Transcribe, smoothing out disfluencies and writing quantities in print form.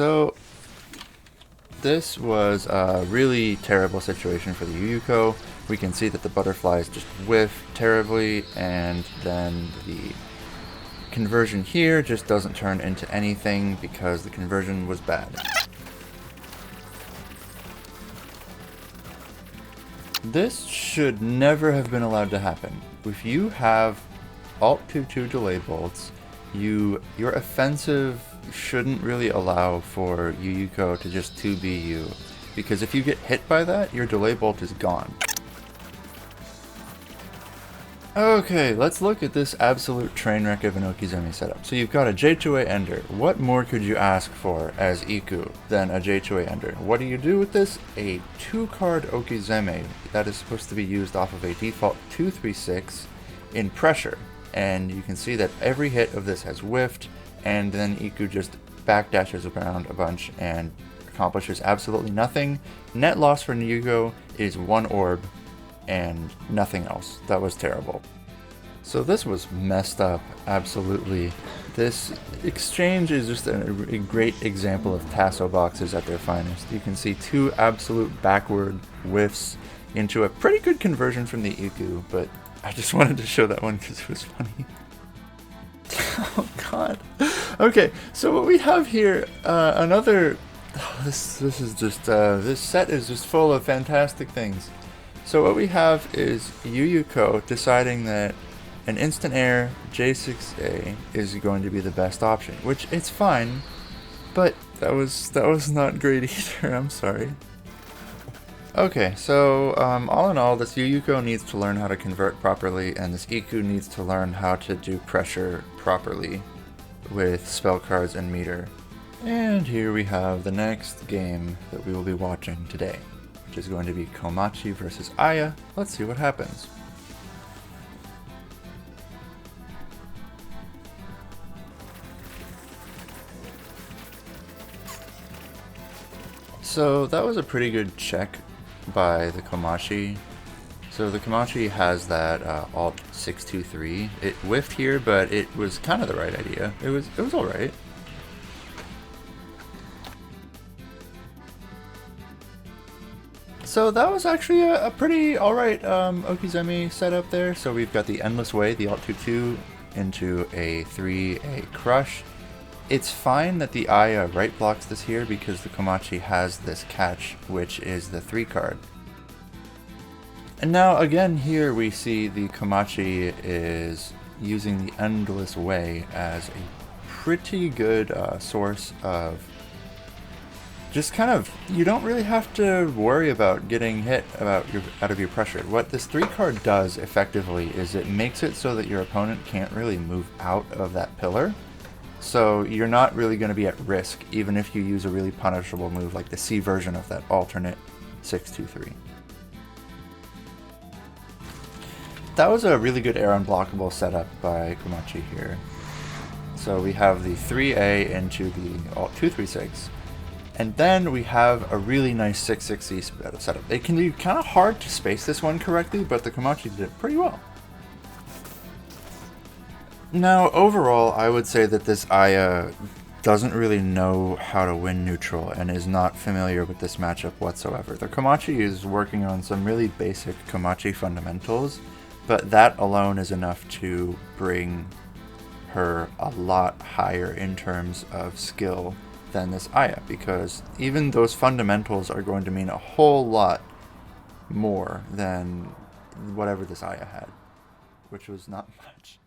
so this was a really terrible situation for the Yuyuko. We can see that the butterflies just whiff terribly, and then the conversion here just doesn't turn into anything because the conversion was bad. This should never have been allowed to happen. If you have Alt 2-2 delay bolts, your offensive shouldn't really allow for Yuyuko to just 2B you, because if you get hit by that, your delay bolt is gone. Okay, let's look at this absolute train wreck of an OKIZEME setup. So you've got a J2A Ender. What more could you ask for as Iku than a J2A Ender? What do you do with this? A 2-card OKIZEME that is supposed to be used off of a default 2-3-6 in pressure. And you can see that every hit of this has whiffed, and then Iku just backdashes around a bunch and accomplishes absolutely nothing. Net loss for Hugo is 1 orb and nothing else. That was terrible. So this was messed up, absolutely. This exchange is just a great example of Tasso boxes at their finest. You can see 2 absolute backward whiffs into a pretty good conversion from the Iku, but I just wanted to show that one because it was funny. Oh god. Okay, so what we have here, this is just, this set is just full of fantastic things. So what we have is Yuyuko deciding that an instant air J6A is going to be the best option, which it's fine, but that was not great either. I'm sorry. Okay, so all in all, this Yuyuko needs to learn how to convert properly, and this Iku needs to learn how to do pressure properly with spell cards and meter. And here we have the next game that we will be watching today, which is going to be Komachi versus Aya. Let's see what happens. So that was a pretty good check by the Komachi. So the Komachi has that Alt 623. It whiffed here, but it was kind of the right idea. It was alright. So that was actually a pretty alright OKIZEME setup there. So we've got the Endless Way, the Alt 2-2 into a 3A Crush. It's fine that the Aya right blocks this here because the Komachi has this catch, which is the 3 card. And now again here we see the Komachi is using the Endless Way as a pretty good source of just kind of, you don't really have to worry about getting hit out of your pressure. What this 3 card does effectively is it makes it so that your opponent can't really move out of that pillar. So you're not really going to be at risk even if you use a really punishable move like the C version of that alternate 6-2-3. That was a really good air unblockable setup by Komachi here. So we have the 3A into the Alt 2-3-6. And then we have a really nice 6-6E setup. It can be kind of hard to space this one correctly, but the Komachi did it pretty well. Now, overall, I would say that this Aya doesn't really know how to win neutral and is not familiar with this matchup whatsoever. The Komachi is working on some really basic Komachi fundamentals, but that alone is enough to bring her a lot higher in terms of skill than this Aya, because even those fundamentals are going to mean a whole lot more than whatever this Aya had, which was not much.